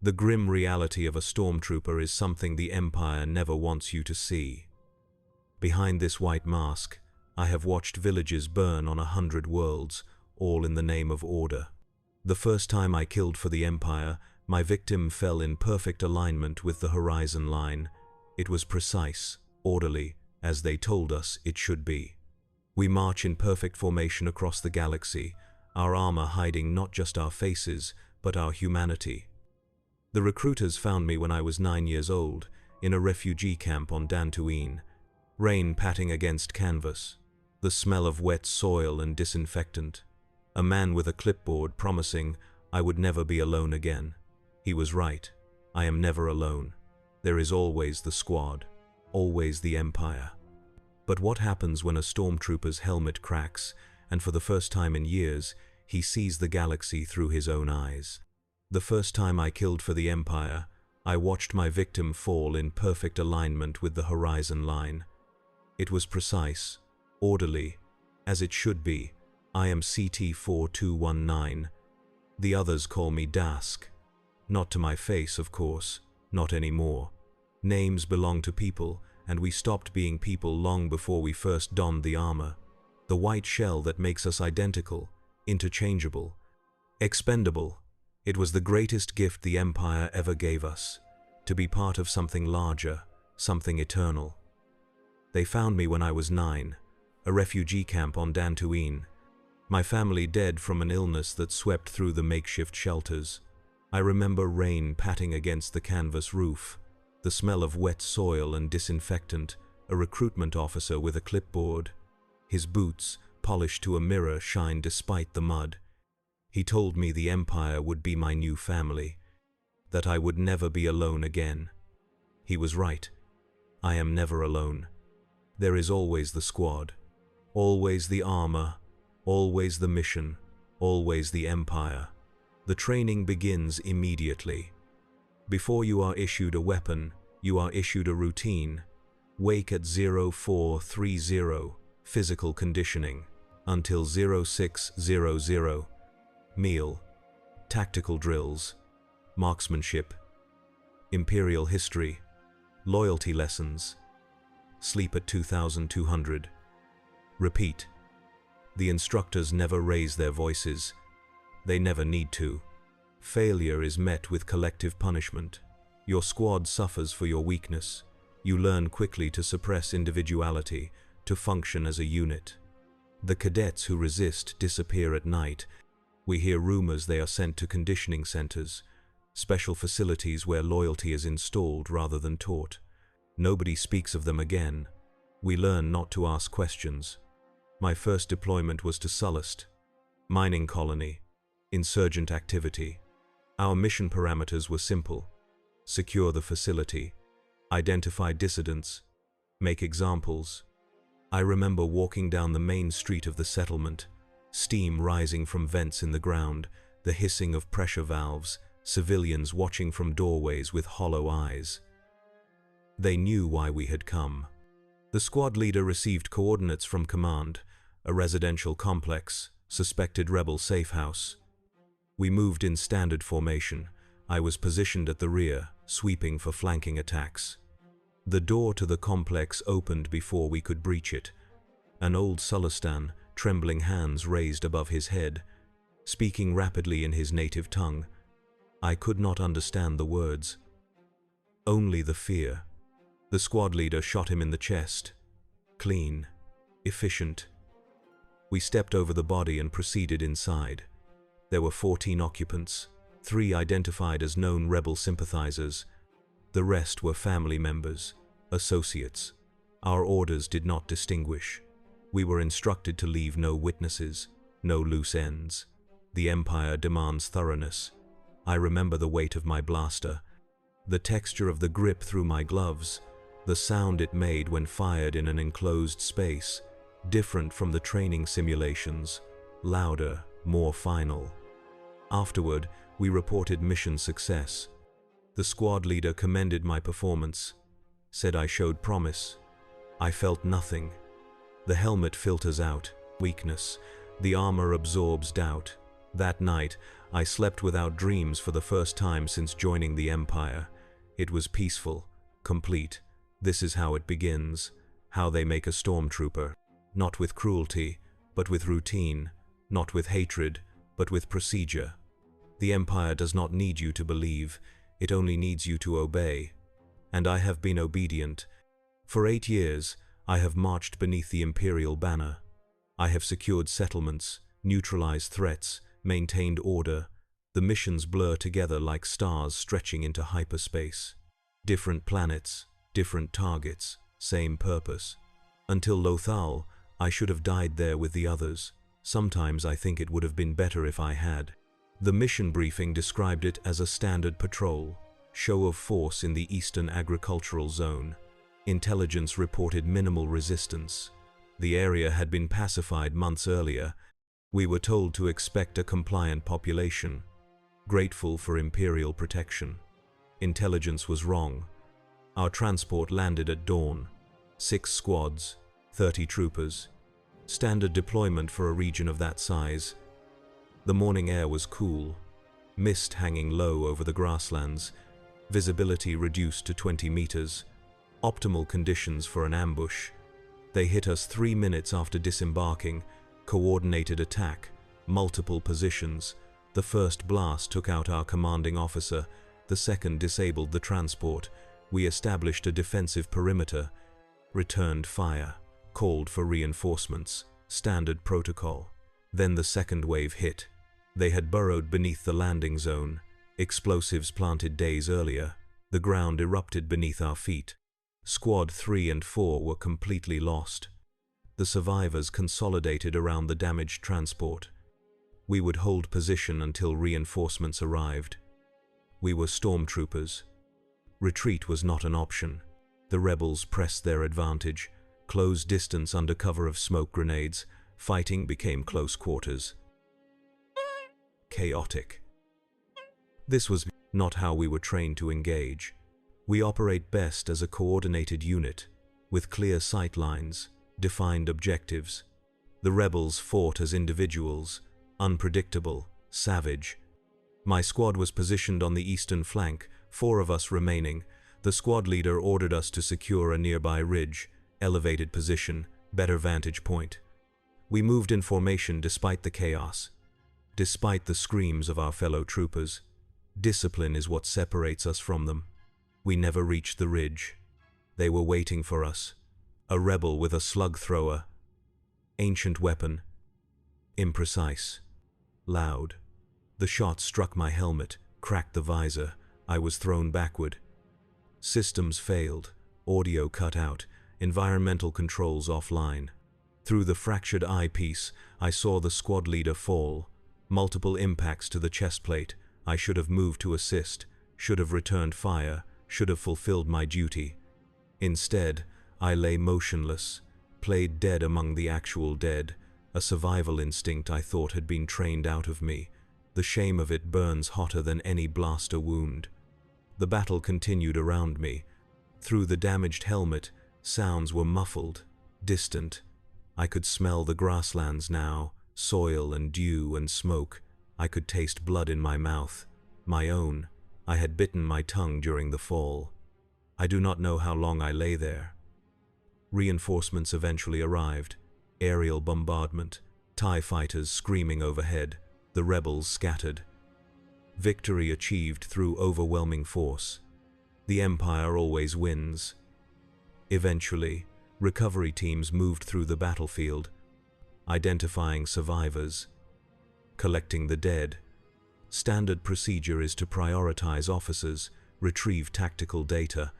The grim reality of a stormtrooper is something the Empire never wants you to see. Behind this white mask, I have watched villages burn on 100 worlds, all in the name of order. The first time I killed for the Empire, my victim fell in perfect alignment with the horizon line. It was precise, orderly, as they told us it should be. We march in perfect formation across the galaxy, our armor hiding not just our faces, but our humanity. The recruiters found me when I was 9 years old, in a refugee camp on Dantooine, rain patting against canvas, the smell of wet soil and disinfectant. A man with a clipboard promising I would never be alone again. He was right. I am never alone. There is always the squad, always the Empire. But what happens when a stormtrooper's helmet cracks, and for the first time in years, he sees the galaxy through his own eyes? The first time I killed for the Empire, I watched my victim fall in perfect alignment with the horizon line. It was precise, orderly, as it should be. I am CT-4219. The others call me Dask. Not to my face, of course, not anymore. Names belong to people, and we stopped being people long before we first donned the armor. The white shell that makes us identical, interchangeable, expendable. It was the greatest gift the Empire ever gave us, to be part of something larger, something eternal. They found me when I was 9, a refugee camp on Dantooine. My family dead from an illness that swept through the makeshift shelters. I remember rain patting against the canvas roof, the smell of wet soil and disinfectant, a recruitment officer with a clipboard. His boots, polished to a mirror, shined despite the mud. He told me the Empire would be my new family, that I would never be alone again. He was right. I am never alone. There is always the squad, always the armor, always the mission, always the Empire. The training begins immediately. Before you are issued a weapon, you are issued a routine. Wake at 0430, physical conditioning, until 0600. Meal, tactical drills, marksmanship, imperial history, loyalty lessons. Sleep at 2200. Repeat. The instructors never raise their voices. They never need to. Failure is met with collective punishment. Your squad suffers for your weakness. You learn quickly to suppress individuality, to function as a unit. The cadets who resist disappear at night. We hear rumors they are sent to conditioning centers, special facilities where loyalty is installed rather than taught. Nobody speaks of them again. We learn not to ask questions. My first deployment was to Sullust, mining colony, insurgent activity. Our mission parameters were simple: secure the facility, identify dissidents, make examples. I remember walking down the main street of the settlement, steam rising from vents in the ground, the hissing of pressure valves, civilians watching from doorways with hollow eyes. They knew why we had come. The squad leader received coordinates from command, a residential complex, suspected rebel safe house. We moved in standard formation. I was positioned at the rear, sweeping for flanking attacks. The door to the complex opened before we could breach it. An old Sullustan, trembling hands raised above his head, speaking rapidly in his native tongue. I could not understand the words. Only the fear. The squad leader shot him in the chest. Clean. Efficient. We stepped over the body and proceeded inside. There were 14 occupants, 3 identified as known rebel sympathizers. The rest were family members, associates. Our orders did not distinguish. We were instructed to leave no witnesses, no loose ends. The Empire demands thoroughness. I remember the weight of my blaster, the texture of the grip through my gloves, the sound it made when fired in an enclosed space, different from the training simulations, louder, more final. Afterward, we reported mission success. The squad leader commended my performance, said I showed promise. I felt nothing. The helmet filters out weakness. The armor absorbs doubt. That night, I slept without dreams for the first time since joining the Empire. It was peaceful, complete. This is how it begins, how they make a stormtrooper. Not with cruelty, but with routine. Not with hatred, but with procedure. The Empire does not need you to believe, it only needs you to obey. And I have been obedient. For 8 years, I have marched beneath the Imperial banner. I have secured settlements, neutralized threats, maintained order. The missions blur together like stars stretching into hyperspace. Different planets, different targets, same purpose. Until Lothal, I should have died there with the others. Sometimes I think it would have been better if I had. The mission briefing described it as a standard patrol, show of force in the Eastern Agricultural Zone. Intelligence reported minimal resistance. The area had been pacified months earlier. We were told to expect a compliant population, grateful for Imperial protection. Intelligence was wrong. Our transport landed at dawn. 6 squads, 30 troopers. Standard deployment for a region of that size. The morning air was cool, mist hanging low over the grasslands, visibility reduced to 20 meters. Optimal conditions for an ambush. They hit us 3 minutes after disembarking. Coordinated attack, multiple positions. The first blast took out our commanding officer, the second disabled the transport. We established a defensive perimeter, returned fire, called for reinforcements, standard protocol. Then the second wave hit. They had burrowed beneath the landing zone, explosives planted days earlier. The ground erupted beneath our feet. Squad 3 and 4 were completely lost. The survivors consolidated around the damaged transport. We would hold position until reinforcements arrived. We were stormtroopers. Retreat was not an option. The rebels pressed their advantage, closed distance under cover of smoke grenades. Fighting became close quarters. Chaotic. This was not how we were trained to engage. We operate best as a coordinated unit, with clear sight lines, defined objectives. The rebels fought as individuals, unpredictable, savage. My squad was positioned on the eastern flank, 4 of us remaining. The squad leader ordered us to secure a nearby ridge, elevated position, better vantage point. We moved in formation despite the chaos, despite the screams of our fellow troopers. Discipline is what separates us from them. We never reached the ridge. They were waiting for us. A rebel with a slug thrower. Ancient weapon. Imprecise. Loud. The shot struck my helmet, cracked the visor. I was thrown backward. Systems failed. Audio cut out. Environmental controls offline. Through the fractured eyepiece, I saw the squad leader fall. Multiple impacts to the chest plate. I should have moved to assist, should have returned fire, should have fulfilled my duty. Instead, I lay motionless, played dead among the actual dead, a survival instinct I thought had been trained out of me. The shame of it burns hotter than any blaster wound. The battle continued around me. Through the damaged helmet, sounds were muffled, distant. I could smell the grasslands now, soil and dew and smoke. I could taste blood in my mouth, my own. I had bitten my tongue during the fall. I do not know how long I lay there. Reinforcements eventually arrived. Aerial bombardment, TIE fighters screaming overhead, the rebels scattered. Victory achieved through overwhelming force. The Empire always wins. Eventually, recovery teams moved through the battlefield, identifying survivors, collecting the dead. Standard procedure is to prioritize officers, retrieve tactical data,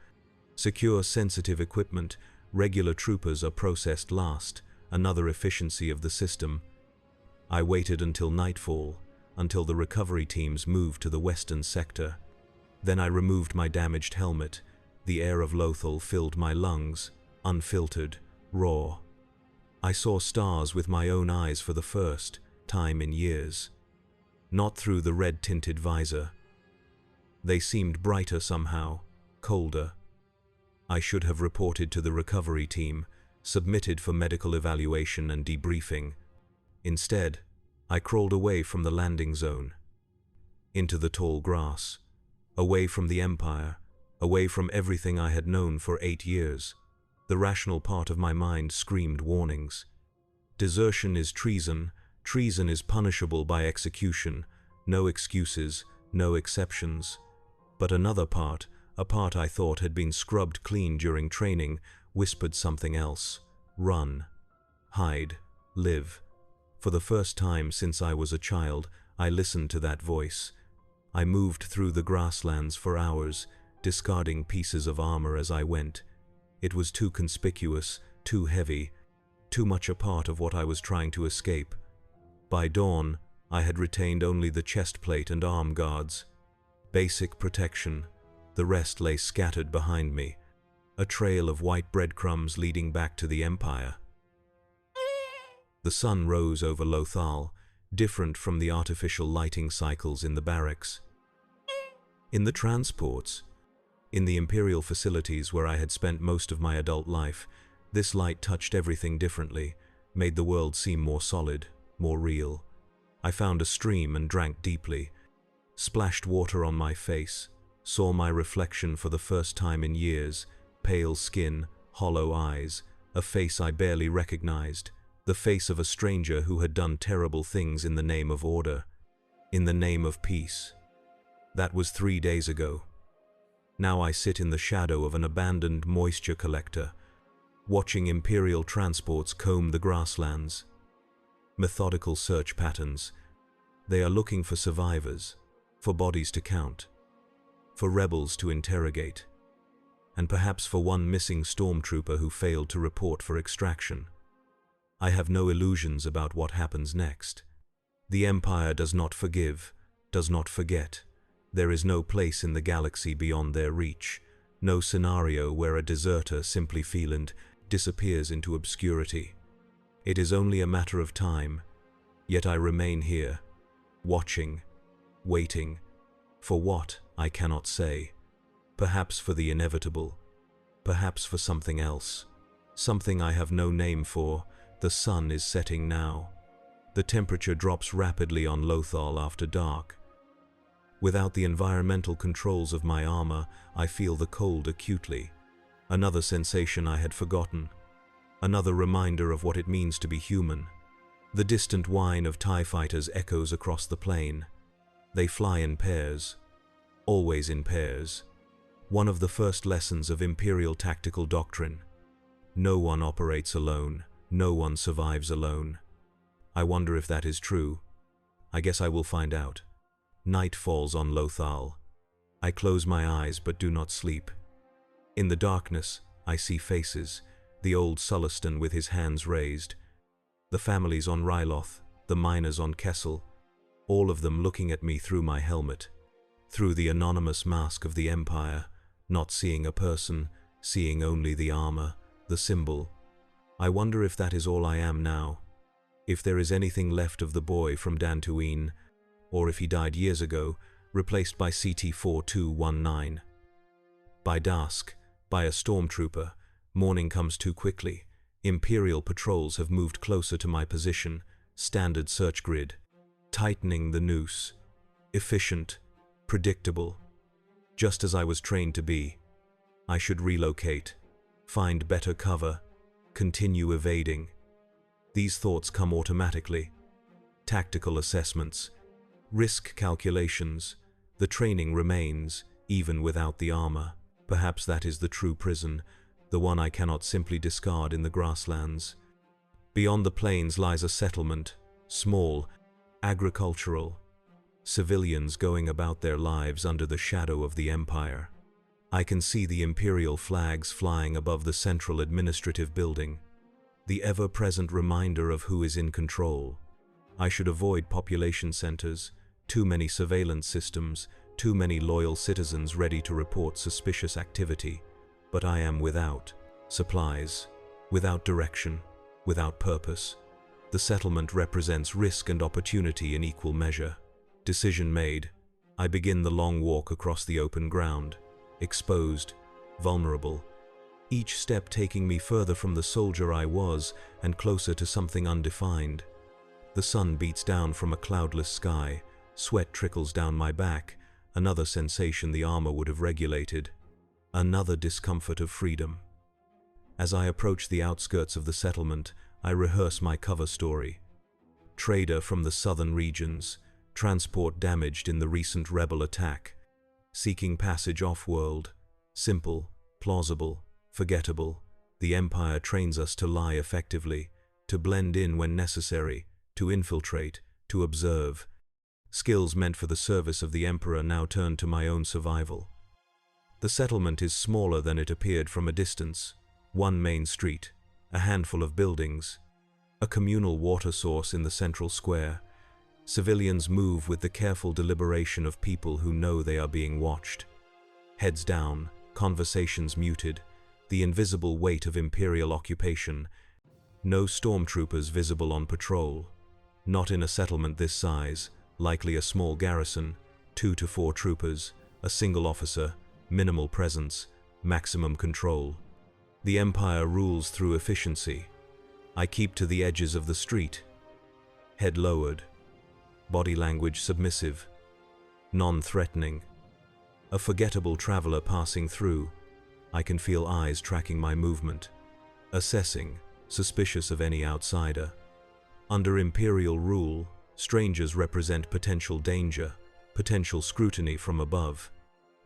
secure sensitive equipment. Regular troopers are processed last, another efficiency of the system. I waited until nightfall, until the recovery teams moved to the western sector. Then I removed my damaged helmet. The air of Lothal filled my lungs, unfiltered, raw. I saw stars with my own eyes for the first time in years. Not through the red-tinted visor. They seemed brighter somehow, colder. I should have reported to the recovery team, submitted for medical evaluation and debriefing. Instead, I crawled away from the landing zone. into the tall grass, away from the Empire, away from everything I had known for 8 years. The rational part of my mind screamed warnings. Desertion is treason, treason is punishable by execution, no excuses, no exceptions. But another part, a part I thought had been scrubbed clean during training, whispered something else. Run. Hide. Live. For the first time since I was a child, I listened to that voice. I moved through the grasslands for hours, discarding pieces of armor as I went. It was too conspicuous, too heavy, too much a part of what I was trying to escape. By dawn, I had retained only the chest plate and arm guards. Basic protection. The rest lay scattered behind me, a trail of white breadcrumbs leading back to the Empire. The sun rose over Lothal, different from the artificial lighting cycles in the barracks. In the transports, in the Imperial facilities where I had spent most of my adult life, this light touched everything differently, made the world seem more solid, more real. I found a stream and drank deeply, splashed water on my face, saw my reflection for the first time in years, pale skin, hollow eyes, a face I barely recognized, the face of a stranger who had done terrible things in the name of order, in the name of peace. That was 3 days ago. Now I sit in the shadow of an abandoned moisture collector, watching Imperial transports comb the grasslands. Methodical search patterns. They are looking for survivors, for bodies to count, for rebels to interrogate, and perhaps for one missing Stormtrooper who failed to report for extraction. I have no illusions about what happens next. The Empire does not forgive, does not forget. There is no place in the galaxy beyond their reach, no scenario where a deserter simply feeling disappears into obscurity. It is only a matter of time, yet I remain here, watching, waiting. For what, I cannot say. Perhaps for the inevitable, perhaps for something else. Something I have no name for. The sun is setting now. The temperature drops rapidly on Lothal after dark. Without the environmental controls of my armor, I feel the cold acutely. Another sensation I had forgotten. Another reminder of what it means to be human. The distant whine of TIE fighters echoes across the plain. They fly in pairs. Always in pairs. One of the first lessons of Imperial tactical doctrine. No one operates alone. No one survives alone. I wonder if that is true. I guess I will find out. Night falls on Lothal. I close my eyes but do not sleep. In the darkness, I see faces. The old Sullustan with his hands raised. The families on Ryloth, the miners on Kessel, all of them looking at me through my helmet, through the anonymous mask of the Empire, not seeing a person, seeing only the armor, the symbol. I wonder if that is all I am now, if there is anything left of the boy from Dantooine, or if he died years ago, replaced by CT-4219. By dusk, by a Stormtrooper, morning comes too quickly. Imperial patrols have moved closer to my position, standard search grid, tightening the noose. Efficient, predictable, just as I was trained to be. I should relocate, find better cover, continue evading. These thoughts come automatically. Tactical assessments, risk calculations. The training remains, even without the armor. Perhaps that is the true prison, the one I cannot simply discard in the grasslands. Beyond the plains lies a settlement, small, agricultural. Civilians going about their lives under the shadow of the Empire. I can see the Imperial flags flying above the central administrative building, the ever-present reminder of who is in control. I should avoid population centers, too many surveillance systems, too many loyal citizens ready to report suspicious activity. But I am without supplies, without direction, without purpose. The settlement represents risk and opportunity in equal measure. Decision made, I begin the long walk across the open ground. Exposed, vulnerable, each step taking me further from the soldier I was and closer to something undefined. The sun beats down from a cloudless sky, Sweat trickles down my back, another sensation the armor would have regulated. Another discomfort of freedom. As I approach the outskirts of the settlement, I rehearse my cover story. Trader from the southern regions, transport damaged in the recent rebel attack, seeking passage off-world. Simple, plausible, forgettable. The Empire trains us to lie effectively, to blend in when necessary, to infiltrate, to observe. Skills meant for the service of the Emperor now turn to my own survival. The settlement is smaller than it appeared from a distance. One main street, a handful of buildings, a communal water source in the central square. Civilians move with the careful deliberation of people who know they are being watched. Heads down, conversations muted, the invisible weight of Imperial occupation. No stormtroopers visible on patrol. Not in a settlement this size, likely a small garrison, 2 to 4 troopers, a single officer, minimal presence, maximum control. The Empire rules through efficiency. I keep to the edges of the street. Head lowered. Body language submissive. Non-threatening. A forgettable traveler passing through. I can feel eyes tracking my movement. Assessing, suspicious of any outsider. Under Imperial rule, strangers represent potential danger, potential scrutiny from above.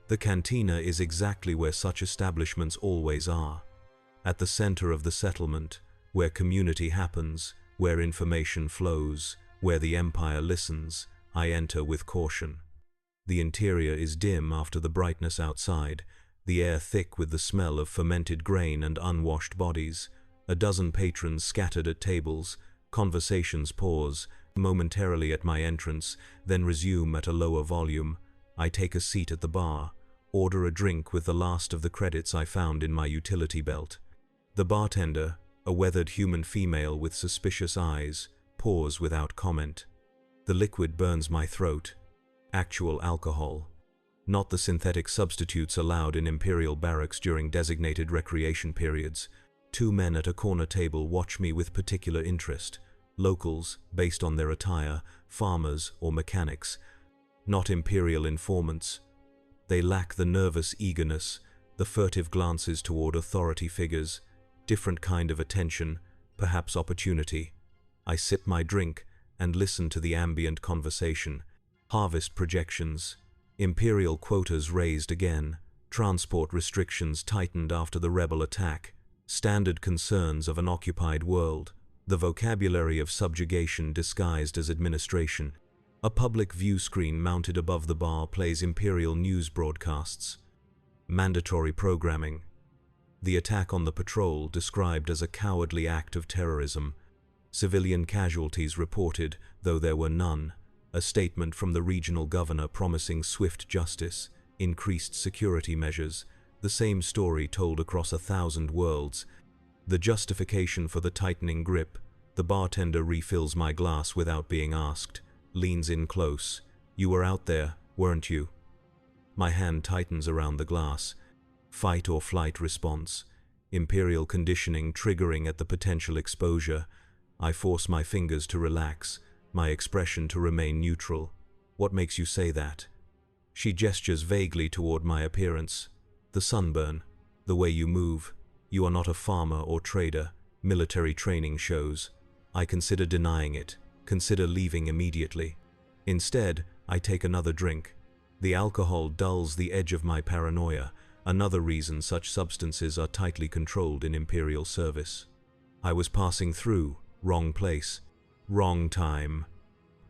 The cantina is exactly where such establishments always are. At the center of the settlement, where community happens, where information flows, where the Empire listens, I enter with caution. The interior is dim after the brightness outside, the air thick with the smell of fermented grain and unwashed bodies. A dozen patrons scattered at tables, conversations pause momentarily at my entrance, then resume at a lower volume. I take a seat at the bar, order a drink with the last of the credits I found in my utility belt. The bartender, a weathered human female with suspicious eyes, pours without comment. The liquid burns my throat. Actual alcohol. Not the synthetic substitutes allowed in Imperial barracks during designated recreation periods. 2 men at a corner table watch me with particular interest. Locals, based on their attire, farmers or mechanics. Not Imperial informants. They lack the nervous eagerness, the furtive glances toward authority figures. Different kind of attention, perhaps opportunity. I sip my drink and listen to the ambient conversation. Harvest projections. Imperial quotas raised again. Transport restrictions tightened after the rebel attack. Standard concerns of an occupied world. The vocabulary of subjugation disguised as administration. A public view screen mounted above the bar plays Imperial news broadcasts. Mandatory programming. The attack on the patrol described as a cowardly act of terrorism. Civilian casualties reported, though there were none. A statement from the regional governor promising swift justice, increased security measures. The same story told across 1,000 worlds. The justification for the tightening grip. The bartender refills my glass without being asked, leans in close. You were out there, weren't you? My hand tightens around the glass. Fight or flight response. Imperial conditioning triggering at the potential exposure. I force my fingers to relax, my expression to remain neutral. What makes you say that? She gestures vaguely toward my appearance. The sunburn, the way you move. You are not a farmer or trader, military training shows. I consider denying it, consider leaving immediately. Instead, I take another drink. The alcohol dulls the edge of my paranoia, another reason such substances are tightly controlled in Imperial service. I was passing through, wrong place, wrong time.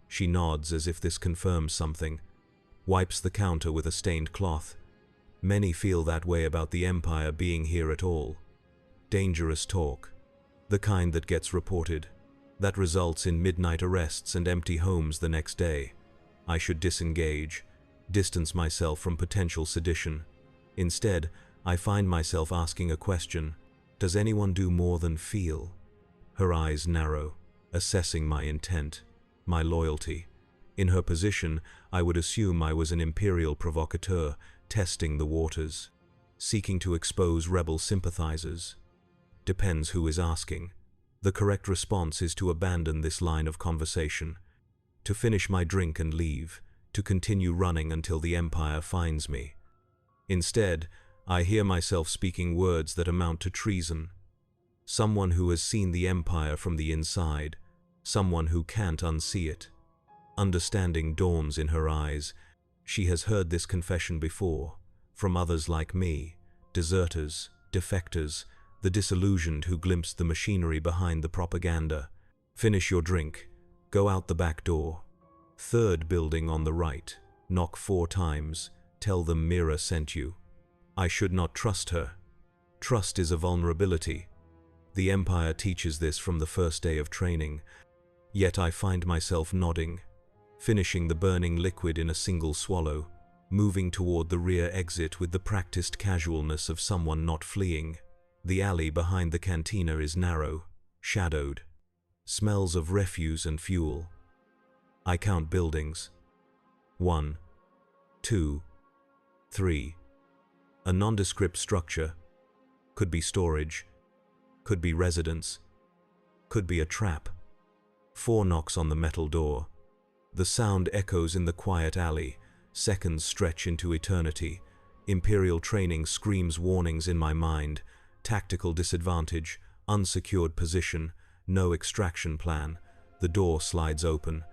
She nods as if this confirms something, wipes the counter with a stained cloth. Many feel that way about the Empire being here at all. Dangerous talk, the kind that gets reported, that results in midnight arrests and empty homes the next day. I should disengage, distance myself from potential sedition. Instead, I find myself asking a question. Does anyone do more than feel? Her eyes narrow, assessing my intent, my loyalty. In her position, I would assume I was an Imperial provocateur, testing the waters, seeking to expose rebel sympathizers. Depends who is asking. The correct response is to abandon this line of conversation, to finish my drink and leave, to continue running until the Empire finds me. Instead, I hear myself speaking words that amount to treason. Someone who has seen the Empire from the inside, someone who can't unsee it. Understanding dawns in her eyes. She has heard this confession before, from others like me, deserters, defectors, the disillusioned who glimpsed the machinery behind the propaganda. Finish your drink. Go out the back door. Third building on the right. Knock 4 times. Tell them Mira sent you. I should not trust her. Trust is a vulnerability. The Empire teaches this from the first day of training. Yet I find myself nodding, finishing the burning liquid in a single swallow, moving toward the rear exit with the practiced casualness of someone not fleeing. The alley behind the cantina is narrow, shadowed. Smells of refuse and fuel. I count buildings. 1, 2, 3. A nondescript structure. Could be storage. Could be residence. Could be a trap. 4 knocks on the metal door. The sound echoes in the quiet alley. Seconds stretch into eternity. Imperial training screams warnings in my mind. Tactical disadvantage, unsecured position, no extraction plan. The door slides open.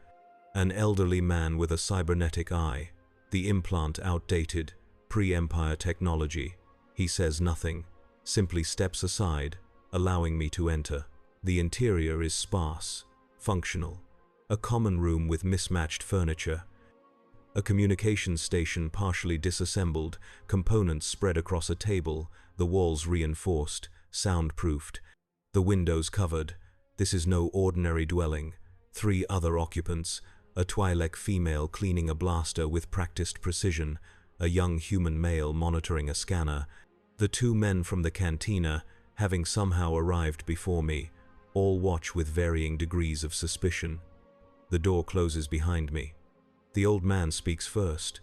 An elderly man with a cybernetic eye. The implant outdated, pre-Empire technology. He says nothing, simply steps aside, allowing me to enter. The interior is sparse, functional. A common room with mismatched furniture. A communications station partially disassembled, components spread across a table, the walls reinforced, soundproofed, the windows covered. This is no ordinary dwelling. 3 other occupants, a Twi'lek female cleaning a blaster with practiced precision, a young human male monitoring a scanner, the 2 men from the cantina, having somehow arrived before me, all watch with varying degrees of suspicion. The door closes behind me. The old man speaks first.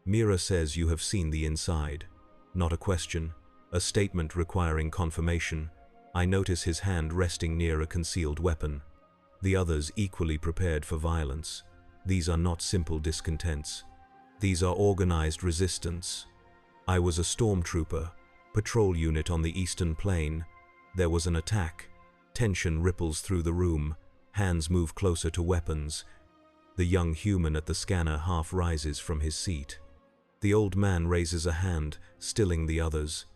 Mira says you have seen the inside. Not a question, a statement requiring confirmation. I notice his hand resting near a concealed weapon. The others equally prepared for violence. These are not simple discontents. These are organized resistance. I was a Stormtrooper, patrol unit on the Eastern Plain. There was an attack. Tension ripples through the room. Hands move closer to weapons. The young human at the scanner half rises from his seat. The old man raises a hand, stilling the others.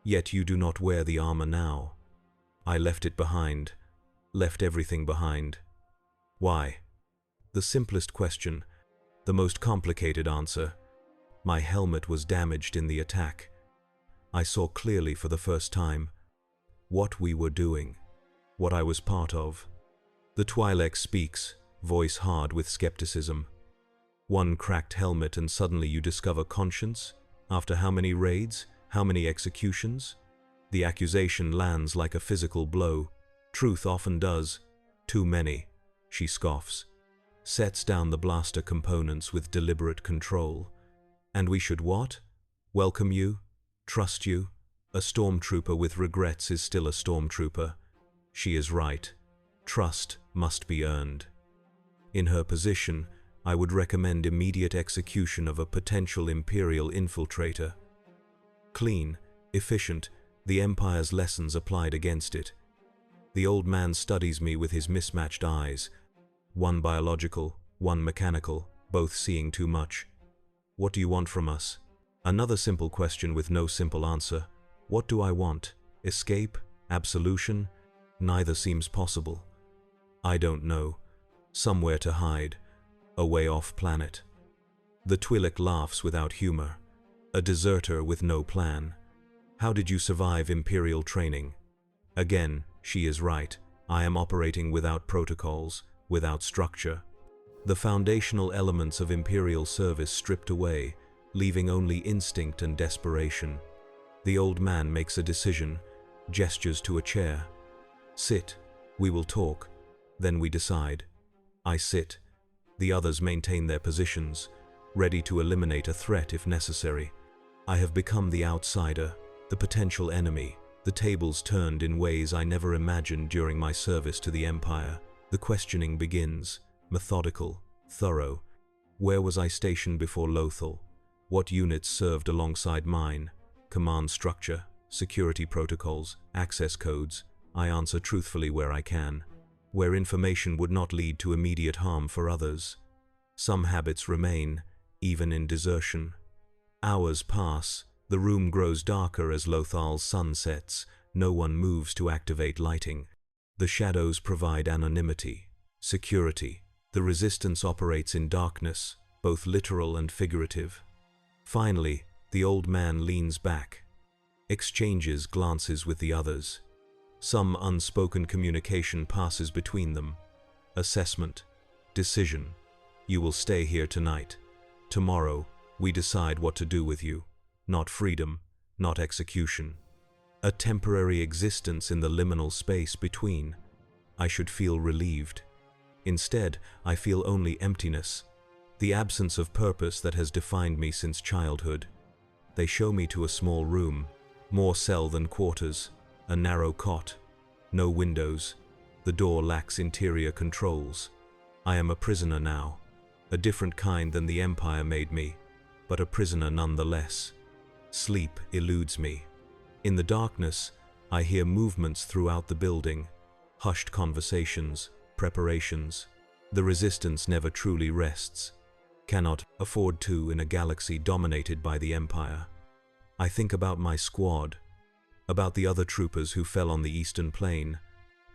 Yet you do not wear the armor now. I left it behind. Left everything behind. Why? The simplest question, the most complicated answer. My helmet was damaged in the attack. I saw clearly for the first time what we were doing, what I was part of. The Twi'lek speaks, voice hard with skepticism. One cracked helmet and suddenly you discover conscience? After how many raids? How many executions? The accusation lands like a physical blow. Truth often does. Too many. She scoffs. Sets down the blaster components with deliberate control. And we should what? Welcome you? Trust you? A Stormtrooper with regrets is still a Stormtrooper. She is right. Trust must be earned. In her position, I would recommend immediate execution of a potential Imperial infiltrator. Clean, efficient, the Empire's lessons applied against it. The old man studies me with his mismatched eyes. One biological, one mechanical, both seeing too much. What do you want from us? Another simple question with no simple answer. What do I want? Escape? Absolution? Neither seems possible. I don't know. Somewhere to hide. A way off planet. The Twi'lek laughs without humor. A deserter with no plan. How did you survive Imperial training? Again, she is right. I am operating without protocols, without structure. The foundational elements of Imperial service stripped away, leaving only instinct and desperation. The old man makes a decision, gestures to a chair. Sit, we will talk, then we decide. I sit. The others maintain their positions, ready to eliminate a threat if necessary. I have become the outsider, the potential enemy. The tables turned in ways I never imagined during my service to the Empire. The questioning begins, methodical, thorough. Where was I stationed before Lothal? What units served alongside mine? Command structure, security protocols, access codes. I answer truthfully where I can. Where information would not lead to immediate harm for others. Some habits remain, even in desertion. Hours pass, the room grows darker as Lothal's sun sets. No one moves to activate lighting. The shadows provide anonymity, security. The resistance operates in darkness, both literal and figurative. Finally, the old man leans back, exchanges glances with the others. Some unspoken communication passes between them. Assessment, decision. You will stay here tonight. Tomorrow, we decide what to do with you. Not freedom, not execution. A temporary existence in the liminal space between. I should feel relieved. Instead, I feel only emptiness, the absence of purpose that has defined me since childhood. They show me to a small room, more cell than quarters, a narrow cot, no windows. The door lacks interior controls. I am a prisoner now, a different kind than the Empire made me, but a prisoner nonetheless. Sleep eludes me. In the darkness, I hear movements throughout the building, hushed conversations, preparations. The resistance never truly rests, cannot afford to in a galaxy dominated by the Empire. I think about my squad, about the other troopers who fell on the Eastern Plain.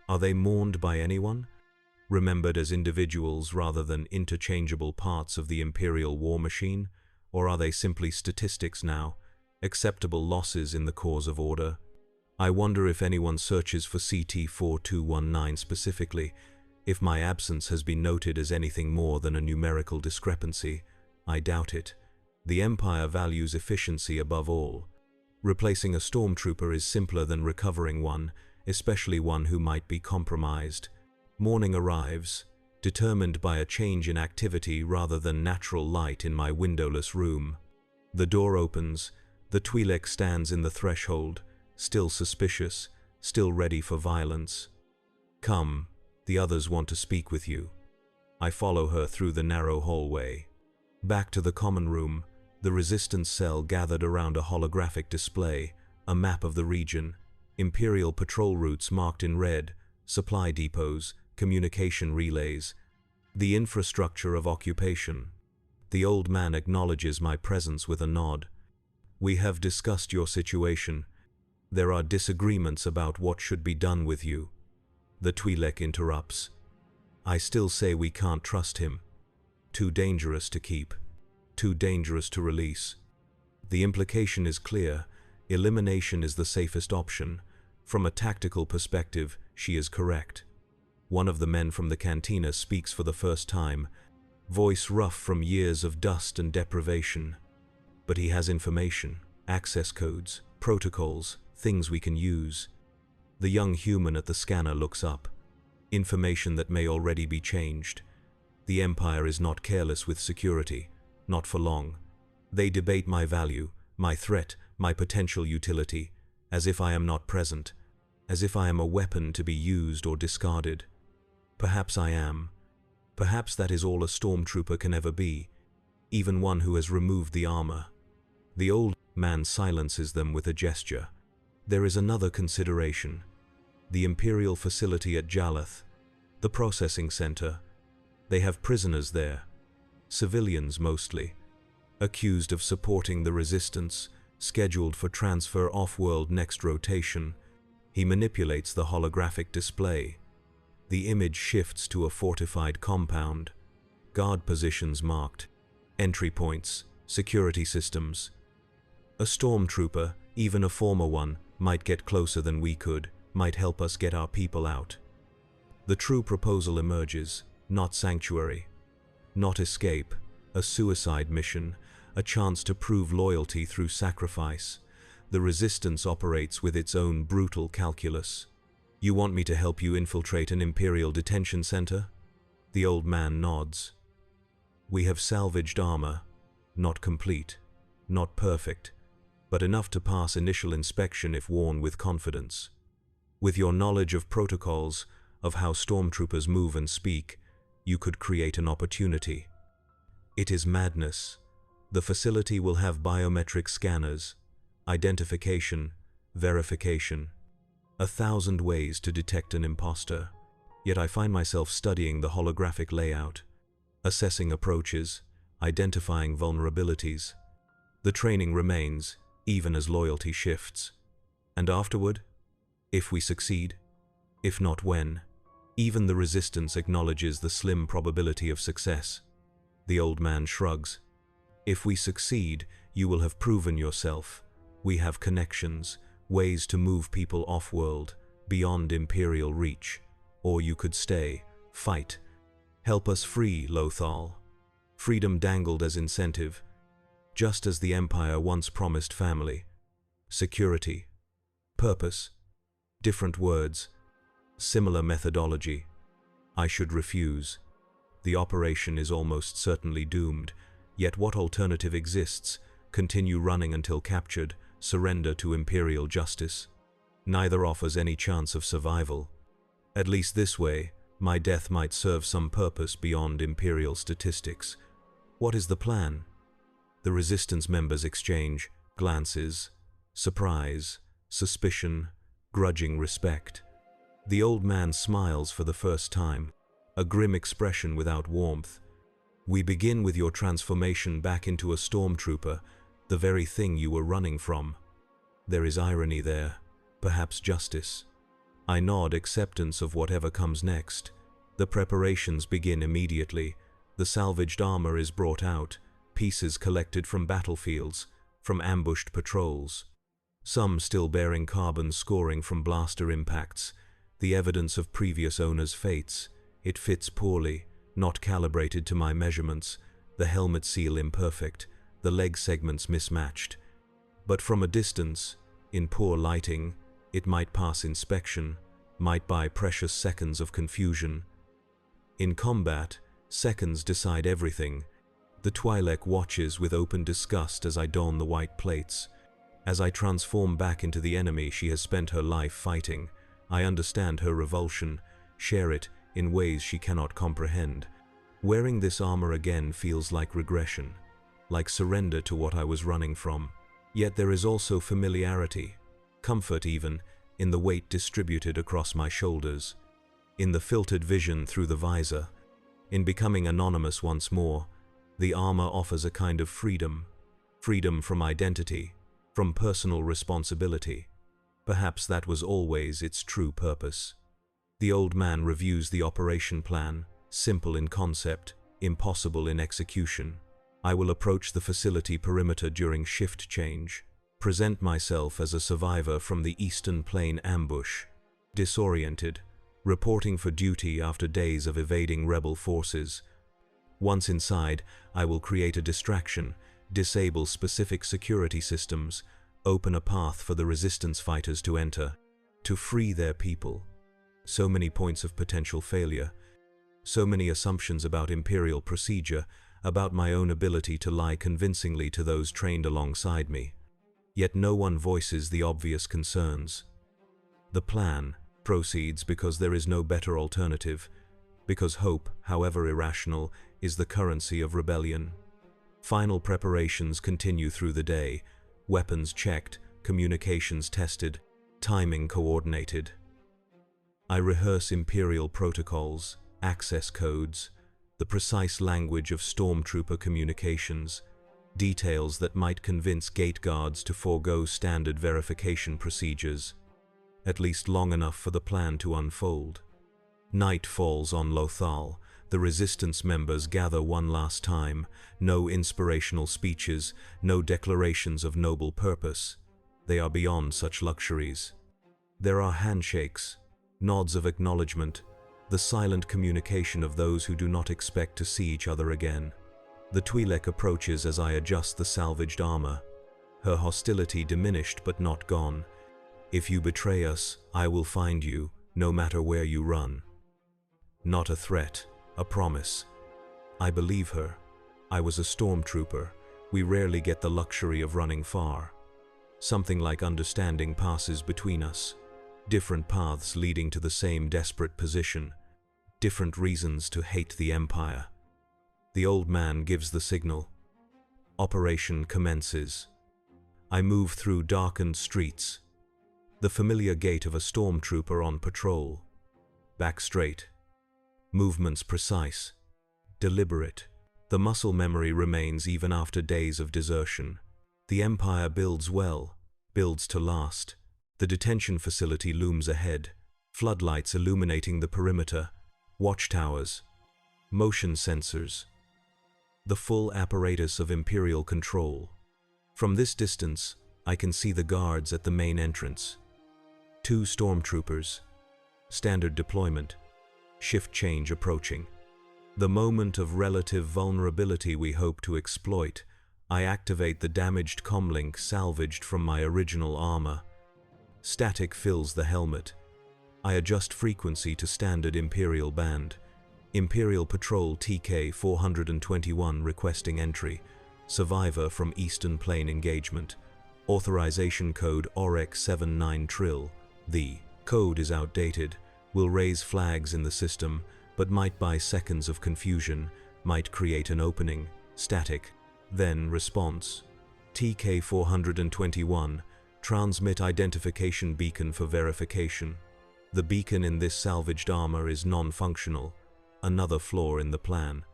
Are they mourned by anyone? Remembered as individuals rather than interchangeable parts of the Imperial war machine? Or are they simply statistics now, acceptable losses in the cause of order? I wonder if anyone searches for CT-4219 specifically, if my absence has been noted as anything more than a numerical discrepancy. I doubt it. The Empire values efficiency above all. Replacing a Stormtrooper is simpler than recovering one, especially one who might be compromised. Morning arrives, determined by a change in activity rather than natural light in my windowless room. The door opens, the Twi'lek stands in the threshold, still suspicious, still ready for violence. Come, the others want to speak with you. I follow her through the narrow hallway. Back to the common room, the resistance cell gathered around a holographic display, a map of the region, Imperial patrol routes marked in red, supply depots, communication relays, the infrastructure of occupation. The old man acknowledges my presence with a nod. We have discussed your situation. There are disagreements about what should be done with you. The Twi'lek interrupts. I still say we can't trust him. Too dangerous to keep. Too dangerous to release. The implication is clear. Elimination is the safest option. From a tactical perspective, she is correct. One of the men from the cantina speaks for the first time, voice rough from years of dust and deprivation. But he has information, access codes, protocols, things we can use. The young human at the scanner looks up. Information that may already be changed. The Empire is not careless with security, not for long. They debate my value, my threat, my potential utility, as if I am not present, as if I am a weapon to be used or discarded. Perhaps I am. Perhaps that is all a Stormtrooper can ever be, even one who has removed the armor. The old man silences them with a gesture. There is another consideration. The Imperial facility at Jalath, the processing center. They have prisoners there, civilians mostly, accused of supporting the resistance, scheduled for transfer off-world next rotation. He manipulates the holographic display. The image shifts to a fortified compound, guard positions marked, entry points, security systems. A Stormtrooper, even a former one, might get closer than we could, might help us get our people out. The true proposal emerges, not sanctuary, not escape, a suicide mission, a chance to prove loyalty through sacrifice. The resistance operates with its own brutal calculus. You want me to help you infiltrate an Imperial detention center? The old man nods. We have salvaged armor, not complete, not perfect, but enough to pass initial inspection if worn with confidence. With your knowledge of protocols, of how Stormtroopers move and speak, you could create an opportunity. It is madness. The facility will have biometric scanners, identification, verification, 1,000 ways to detect an imposter. Yet I find myself studying the holographic layout, assessing approaches, identifying vulnerabilities. The training remains, even as loyalty shifts. And afterward? If we succeed? If not, when? Even the resistance acknowledges the slim probability of success. The old man shrugs. If we succeed, you will have proven yourself. We have connections, ways to move people off-world, beyond Imperial reach. Or you could stay, fight. Help us free Lothal. Freedom dangled as incentive, just as the Empire once promised family. Security. Purpose. Different words. Similar methodology. I should refuse. The operation is almost certainly doomed, yet what alternative exists? Continue running until captured, surrender to Imperial justice. Neither offers any chance of survival. At least this way, my death might serve some purpose beyond Imperial statistics. What is the plan? The Resistance members exchange glances, surprise, suspicion, grudging respect. The old man smiles for the first time, a grim expression without warmth. We begin with your transformation back into a Stormtrooper, the very thing you were running from. There is irony there, perhaps justice. I nod acceptance of whatever comes next. The preparations begin immediately. The salvaged armor is brought out, pieces collected from battlefields, from ambushed patrols. Some still bearing carbon scoring from blaster impacts, the evidence of previous owners' fates. It fits poorly, not calibrated to my measurements, the helmet seal imperfect, the leg segments mismatched. But from a distance, in poor lighting, it might pass inspection, might buy precious seconds of confusion. In combat, seconds decide everything. The Twi'lek watches with open disgust as I don the white plates. As I transform back into the enemy she has spent her life fighting, I understand her revulsion, share it in ways she cannot comprehend. Wearing this armor again feels like regression, like surrender to what I was running from. Yet there is also familiarity, comfort even, in the weight distributed across my shoulders, in the filtered vision through the visor. In becoming anonymous once more, the armor offers a kind of freedom, freedom from identity, from personal responsibility. Perhaps that was always its true purpose. The old man reviews the operation plan, simple in concept, impossible in execution. I will approach the facility perimeter during shift change, present myself as a survivor from the Eastern Plain ambush, disoriented, reporting for duty after days of evading rebel forces. Once inside, I will create a distraction, disable specific security systems, open a path for the resistance fighters to enter, to free their people. So many points of potential failure, so many assumptions about Imperial procedure, about my own ability to lie convincingly to those trained alongside me. Yet no one voices the obvious concerns. The plan proceeds because there is no better alternative, because hope, however irrational, is the currency of rebellion. Final preparations continue through the day, weapons checked, communications tested, timing coordinated. I rehearse Imperial protocols, access codes, the precise language of Stormtrooper communications, details that might convince gate guards to forego standard verification procedures, at least long enough for the plan to unfold. Night falls on Lothal. The Resistance members gather one last time. No inspirational speeches, no declarations of noble purpose. They are beyond such luxuries. There are handshakes, nods of acknowledgement, the silent communication of those who do not expect to see each other again. The Twi'lek approaches as I adjust the salvaged armor, her hostility diminished but not gone. If you betray us, I will find you, no matter where you run. Not a threat, a promise. I believe her. I was a Stormtrooper. We rarely get the luxury of running far. Something like understanding passes between us. Different paths leading to the same desperate position. Different reasons to hate the Empire. The old man gives the signal. Operation commences. I move through darkened streets. The familiar gait of a stormtrooper on patrol. Back straight. Movements precise. Deliberate. The muscle memory remains even after days of desertion. The Empire builds well, builds to last. The detention facility looms ahead, floodlights illuminating the perimeter, watchtowers, motion sensors. The full apparatus of Imperial control. From this distance, I can see the guards at the main entrance. 2 stormtroopers. Standard deployment. Shift change approaching. The moment of relative vulnerability we hope to exploit, I activate the damaged comlink salvaged from my original armor. Static fills the helmet. I adjust frequency to standard Imperial band. Imperial Patrol TK-421 requesting entry. Survivor from Eastern Plain engagement. Authorization code OREC79 trill. The code is outdated, will raise flags in the system, but might buy seconds of confusion, might create an opening. Static. Then response. TK-421. Transmit identification beacon for verification. The beacon in this salvaged armor is non-functional. Another flaw in the plan.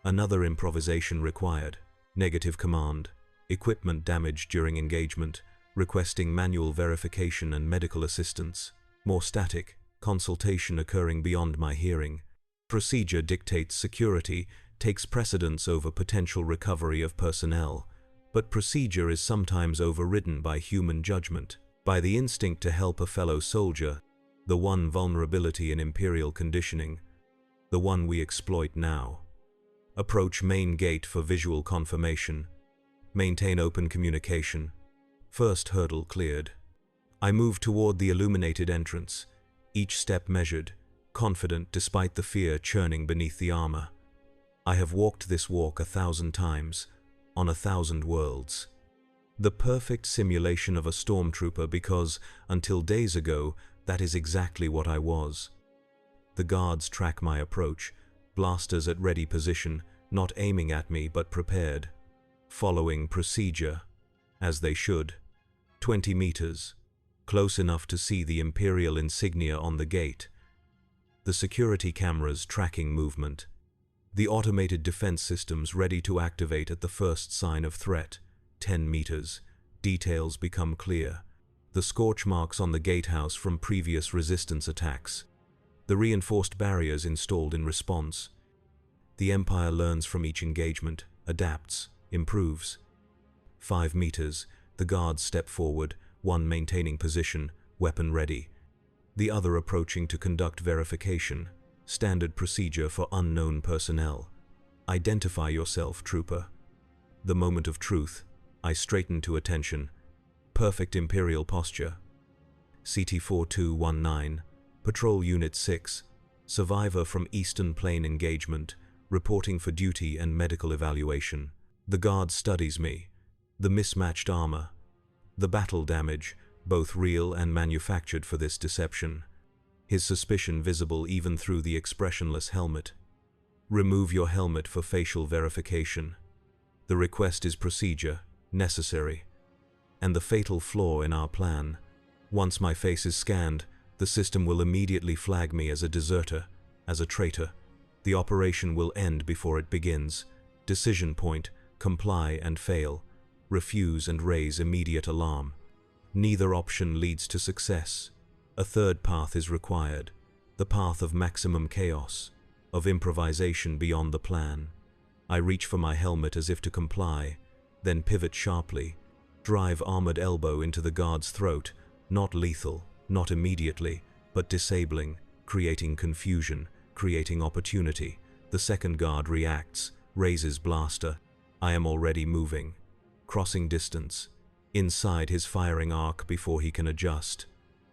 Another improvisation required. Negative command. Equipment damaged during engagement. Requesting manual verification and medical assistance. More static. Consultation occurring beyond my hearing. Procedure dictates security, takes precedence over potential recovery of personnel. But procedure is sometimes overridden by human judgment, by the instinct to help a fellow soldier, the one vulnerability in Imperial conditioning, the one we exploit now. Approach main gate for visual confirmation. Maintain open communication. First hurdle cleared. I move toward the illuminated entrance, each step measured, confident despite the fear churning beneath the armor. I have walked this walk 1,000 times, on 1,000 worlds. The perfect simulation of a stormtrooper because, until days ago, that is exactly what I was. The guards track my approach, blasters at ready position, not aiming at me but prepared. Following procedure, as they should. 20 meters, close enough to see the Imperial insignia on the gate. The security cameras tracking movement. The automated defense systems ready to activate at the first sign of threat. 10 meters. Details become clear. The scorch marks on the gatehouse from previous resistance attacks. The reinforced barriers installed in response. The Empire learns from each engagement, adapts, improves. 5 meters. The guards step forward, one maintaining position, weapon ready. The other approaching to conduct verification. Standard procedure for unknown personnel. Identify yourself, trooper. The moment of truth. I straighten to attention. Perfect Imperial posture. CT-4219. Patrol Unit 6. Survivor from Eastern Plain engagement. Reporting for duty and medical evaluation. The guard studies me. The mismatched armor. The battle damage, both real and manufactured for this deception. His suspicion visible even through the expressionless helmet. Remove your helmet for facial verification. The request is procedure, necessary. And the fatal flaw in our plan. Once my face is scanned, the system will immediately flag me as a deserter, as a traitor. The operation will end before it begins. Decision point, comply and fail. Refuse and raise immediate alarm. Neither option leads to success. A third path is required, the path of maximum chaos, of improvisation beyond the plan. I reach for my helmet as if to comply, then pivot sharply, drive armored elbow into the guard's throat, not lethal, not immediately, but disabling, creating confusion, creating opportunity. The second guard reacts, raises blaster. I am already moving, crossing distance, inside his firing arc before he can adjust.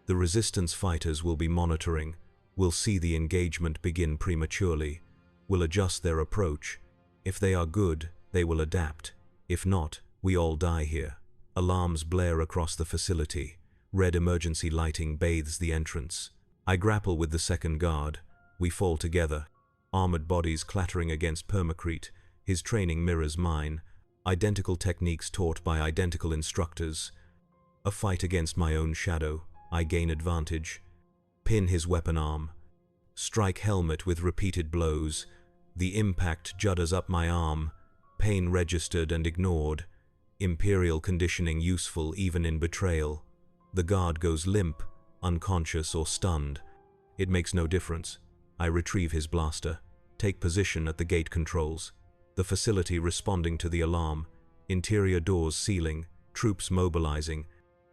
The resistance fighters will be monitoring, will see the engagement begin prematurely, will adjust their approach. If they are good, they will adapt. If not, we all die here. Alarms blare across the facility. Red emergency lighting bathes the entrance. I grapple with the second guard. We fall together. Armored bodies clattering against permacrete. His training mirrors mine, identical techniques taught by identical instructors. A fight against my own shadow, I gain advantage. Pin his weapon arm. Strike helmet with repeated blows. The impact judders up my arm. Pain registered and ignored. Imperial conditioning useful even in betrayal. The guard goes limp, unconscious or stunned. It makes no difference. I retrieve his blaster. Take position at the gate controls. The facility responding to the alarm. Interior doors sealing. Troops mobilizing.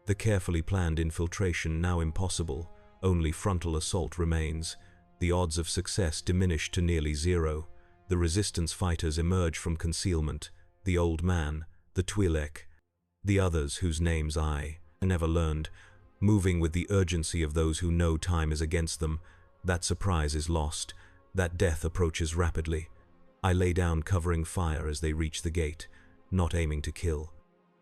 The carefully planned infiltration now impossible. Only frontal assault remains. The odds of success diminish to nearly zero. The resistance fighters emerge from concealment. The old man, the Twi'lek, the others whose names I never learned, moving with the urgency of those who know time is against them. That surprise is lost. That death approaches rapidly. I lay down covering fire as they reach the gate, not aiming to kill.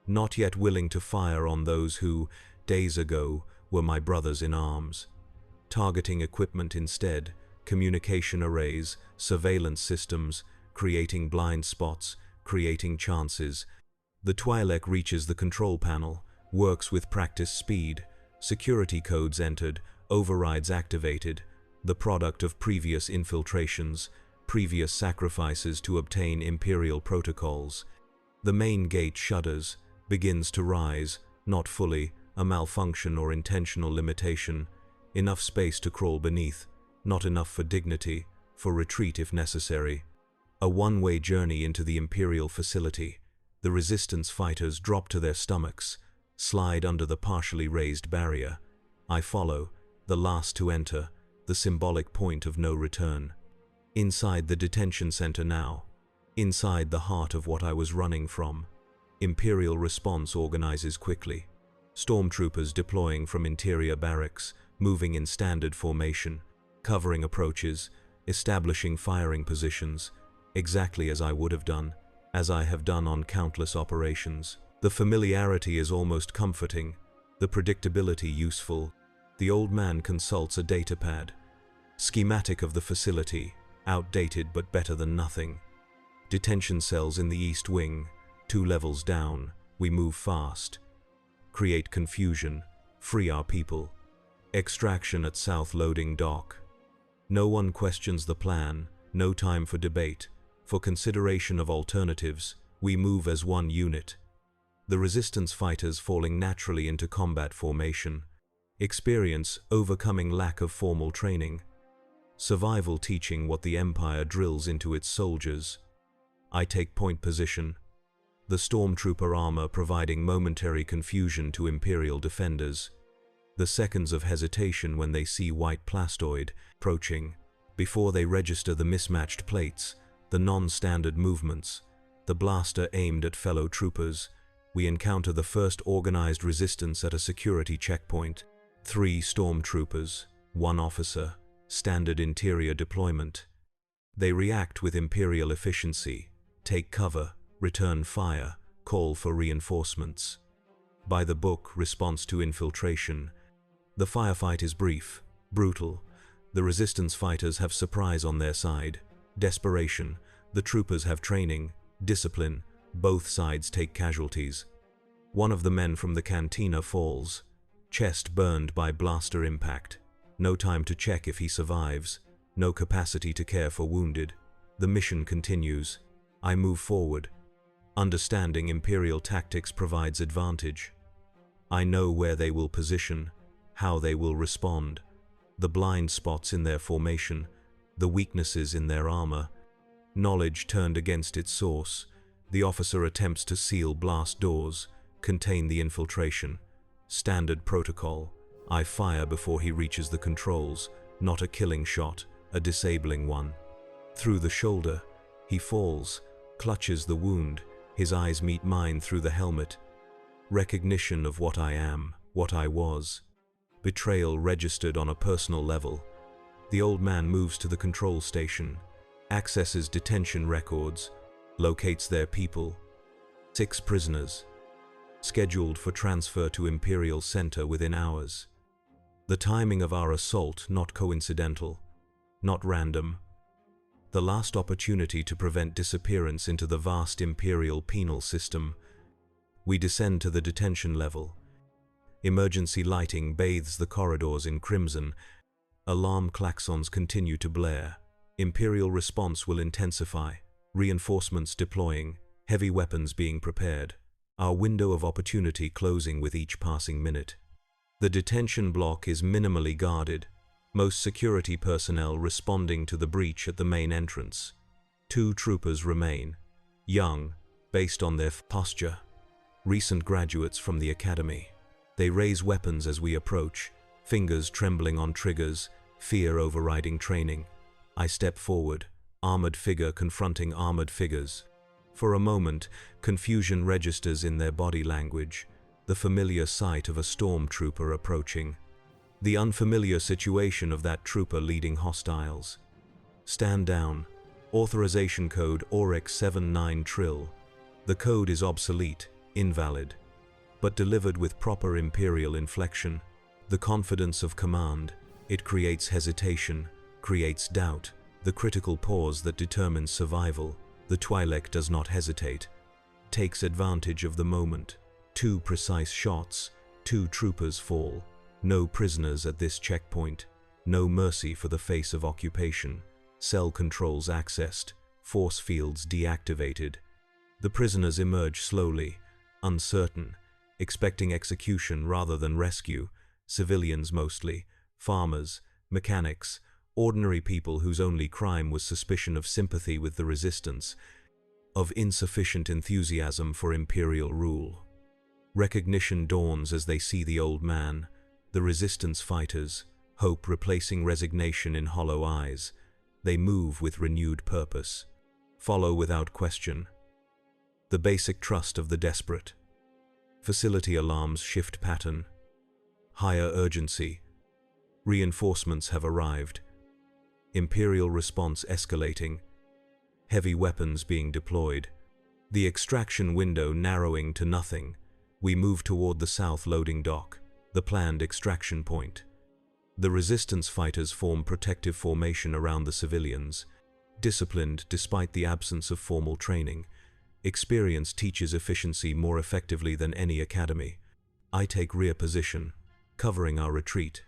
Not yet willing to fire on those who, days ago, were my brothers in arms. Targeting equipment instead, communication arrays, surveillance systems, creating blind spots, creating chances. The Twi'lek reaches the control panel, works with practice speed, security codes entered, overrides activated, the product of previous infiltrations, previous sacrifices to obtain Imperial protocols. The main gate shudders, begins to rise, not fully, a malfunction or intentional limitation. Enough space to crawl beneath, not enough for dignity, for retreat if necessary. A one-way journey into the Imperial facility. The resistance fighters drop to their stomachs, slide under the partially raised barrier. I follow, the last to enter, the symbolic point of no return. Inside the detention center now. Inside the heart of what I was running from. Imperial response organizes quickly. Stormtroopers deploying from interior barracks, moving in standard formation, covering approaches, establishing firing positions, exactly as I would have done, as I have done on countless operations. The familiarity is almost comforting, the predictability useful. The old man consults a datapad. Schematic of the facility, outdated but better than nothing. Detention cells in the East Wing, 2 levels down, we move fast. Create confusion, free our people. Extraction at South Loading Dock. No one questions the plan, no time for debate. For consideration of alternatives, we move as one unit. The resistance fighters falling naturally into combat formation. Experience overcoming lack of formal training. Survival teaching what the Empire drills into its soldiers. I take point position. The Stormtrooper armor providing momentary confusion to Imperial defenders. The seconds of hesitation when they see white plastoid approaching, before they register the mismatched plates, the non-standard movements, the blaster aimed at fellow troopers. We encounter the first organized resistance at a security checkpoint. 3 Stormtroopers, 1 officer, standard interior deployment. They react with Imperial efficiency, take cover, return fire, call for reinforcements. By the book, response to infiltration. The firefight is brief, brutal. The resistance fighters have surprise on their side, desperation. The troopers have training, discipline. Both sides take casualties. One of the men from the cantina falls, chest burned by blaster impact. No time to check if he survives, no capacity to care for wounded. The mission continues. I move forward. Understanding Imperial tactics provides advantage. I know where they will position, how they will respond, the blind spots in their formation, the weaknesses in their armor. Knowledge turned against its source. The officer attempts to seal blast doors, contain the infiltration. Standard protocol. I fire before he reaches the controls, not a killing shot, a disabling one. Through the shoulder, he falls, clutches the wound, his eyes meet mine through the helmet. Recognition of what I am, what I was. Betrayal registered on a personal level. The old man moves to the control station, accesses detention records, locates their people. 6 prisoners, scheduled for transfer to Imperial Center within hours. The timing of our assault not coincidental, not random. the last opportunity to prevent disappearance into the vast Imperial penal system. We descend to the detention level. Emergency lighting bathes the corridors in crimson. Alarm klaxons continue to blare. Imperial response will intensify. Reinforcements deploying, heavy weapons being prepared. Our window of opportunity closing with each passing minute. The detention block is minimally guarded, most security personnel responding to the breach at the main entrance. 2 troopers remain, young, based on their posture, recent graduates from the academy. They raise weapons as we approach, fingers trembling on triggers, fear overriding training. I step forward, armored figure confronting armored figures. For a moment, confusion registers in their body language, the familiar sight of a stormtrooper approaching. The unfamiliar situation of that trooper leading hostiles. Stand down. Authorization code OREX 79 Trill. The code is obsolete, invalid, but delivered with proper Imperial inflection. The confidence of command, it creates hesitation, creates doubt, the critical pause that determines survival. The Twi'lek does not hesitate, takes advantage of the moment. 2 precise shots, 2 troopers fall. No prisoners at this checkpoint, no mercy for the face of occupation. Cell controls accessed, force fields deactivated. The prisoners emerge slowly, uncertain, expecting execution rather than rescue. Civilians mostly, farmers, mechanics, ordinary people whose only crime was suspicion of sympathy with the resistance, of insufficient enthusiasm for Imperial rule. Recognition dawns as they see the old man, the resistance fighters, hope replacing resignation in hollow eyes. They move with renewed purpose, follow without question. The basic trust of the desperate. Facility alarms shift pattern. Higher urgency. Reinforcements have arrived. Imperial response escalating. Heavy weapons being deployed. The extraction window narrowing to nothing. We move toward the south loading dock, the planned extraction point. The resistance fighters form protective formation around the civilians. Disciplined despite the absence of formal training. Experience teaches efficiency more effectively than any academy. I take rear position, covering our retreat.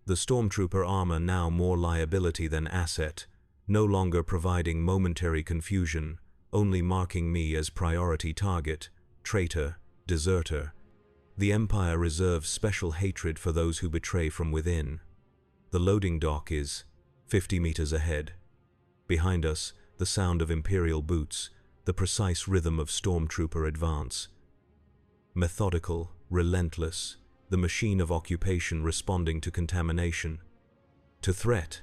The Stormtrooper armor now more liability than asset, no longer providing momentary confusion, only marking me as priority target, traitor, deserter. The Empire reserves special hatred for those who betray from within. The loading dock is 50 meters ahead. Behind us, the sound of Imperial boots, the precise rhythm of Stormtrooper advance. Methodical, relentless, the machine of occupation responding to contamination. To threat.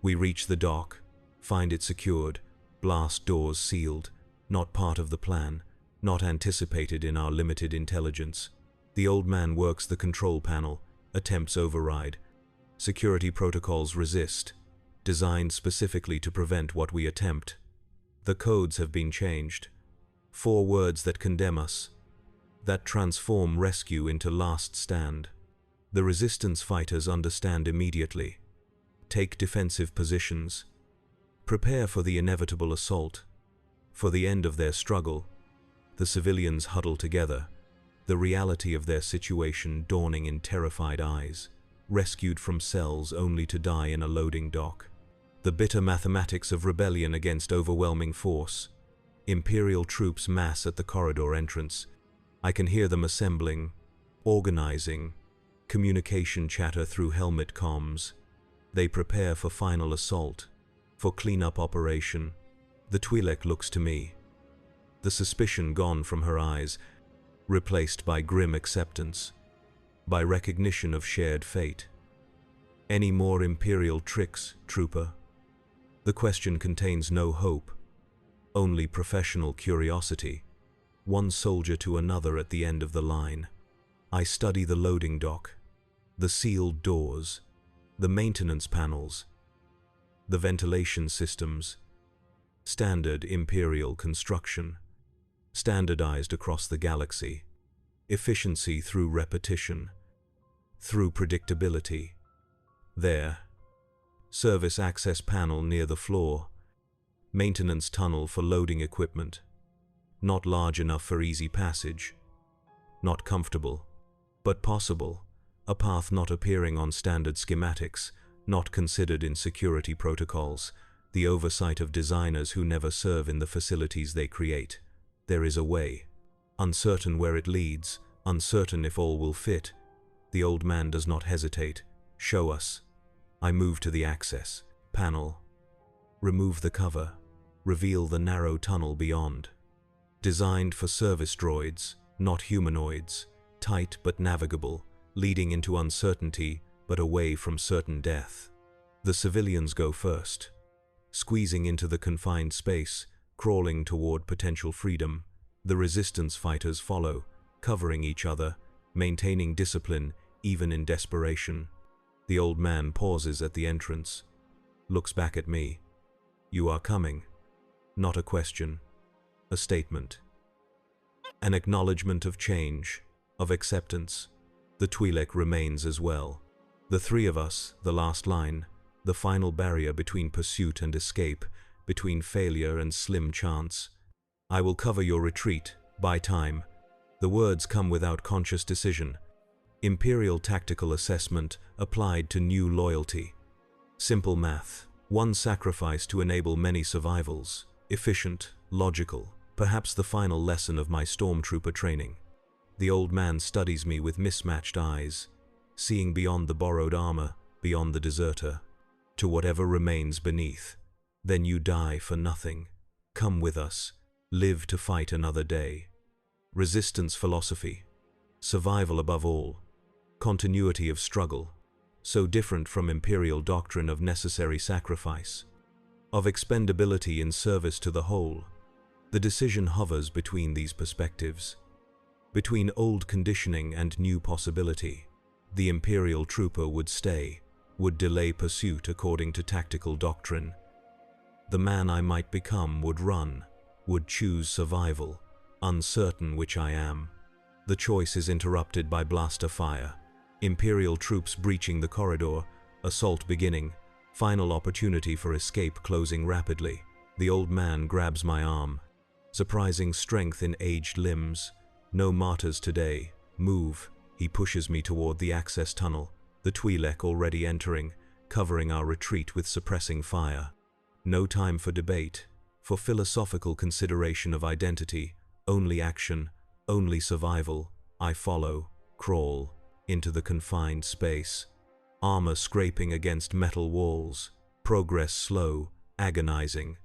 We reach the dock, find it secured, blast doors sealed, not part of the plan, not anticipated in our limited intelligence. The old man works the control panel, attempts override. Security protocols resist, designed specifically to prevent what we attempt. The codes have been changed. 4 words that condemn us, that transform rescue into last stand. The resistance fighters understand immediately. Take defensive positions. Prepare for the inevitable assault. For the end of their struggle. The civilians huddle together, the reality of their situation dawning in terrified eyes, rescued from cells only to die in a loading dock. The bitter mathematics of rebellion against overwhelming force. Imperial troops mass at the corridor entrance. I can hear them assembling, organizing, communication chatter through helmet comms. They prepare for final assault, for cleanup operation. The Twi'lek looks to me, the suspicion gone from her eyes, replaced by grim acceptance, by recognition of shared fate. Any more Imperial tricks, trooper? The question contains no hope, only professional curiosity. One soldier to another at the end of the line. I study the loading dock, the sealed doors, the maintenance panels, the ventilation systems. Standard Imperial construction, standardized across the galaxy. Efficiency through repetition, through predictability. There, service access panel near the floor. Maintenance tunnel for loading equipment. Not large enough for easy passage. Not comfortable, but possible. A path not appearing on standard schematics, not considered in security protocols. The oversight of designers who never serve in the facilities they create. There is a way. Uncertain where it leads, uncertain if all will fit. The old man does not hesitate. Show us. I move to the access panel. Remove the cover. Reveal the narrow tunnel beyond. Designed for service droids, not humanoids. Tight but navigable, leading into uncertainty but away from certain death. The civilians go first. Squeezing into the confined space, crawling toward potential freedom. The resistance fighters follow, covering each other, maintaining discipline even in desperation. The old man pauses at the entrance, looks back at me. You are coming. Not a question, a statement. An acknowledgement of change, of acceptance. The Twi'lek remains as well. The three of us, the last line, the final barrier between pursuit and escape, between failure and slim chance. I will cover your retreat, buy time. The words come without conscious decision. Imperial tactical assessment applied to new loyalty. Simple math. One sacrifice to enable many survivals. Efficient, logical. Perhaps the final lesson of my Stormtrooper training. The old man studies me with mismatched eyes, seeing beyond the borrowed armor, beyond the deserter, to whatever remains beneath. Then you die for nothing. Come with us. Live to fight another day. Resistance philosophy. Survival above all. Continuity of struggle. So different from Imperial doctrine of necessary sacrifice. Of expendability in service to the whole. The decision hovers between these perspectives. Between old conditioning and new possibility. The Imperial trooper would stay, would delay pursuit according to tactical doctrine. The man I might become would run, would choose survival, uncertain which I am. The choice is interrupted by blaster fire. Imperial troops breaching the corridor, assault beginning, final opportunity for escape closing rapidly. The old man grabs my arm. Surprising strength in aged limbs. No martyrs today. Move. He pushes me toward the access tunnel, the Twi'lek already entering, covering our retreat with suppressing fire. No time for debate, for philosophical consideration of identity, only action, only survival. I follow, crawl, into the confined space. Armor scraping against metal walls, progress slow, agonizing.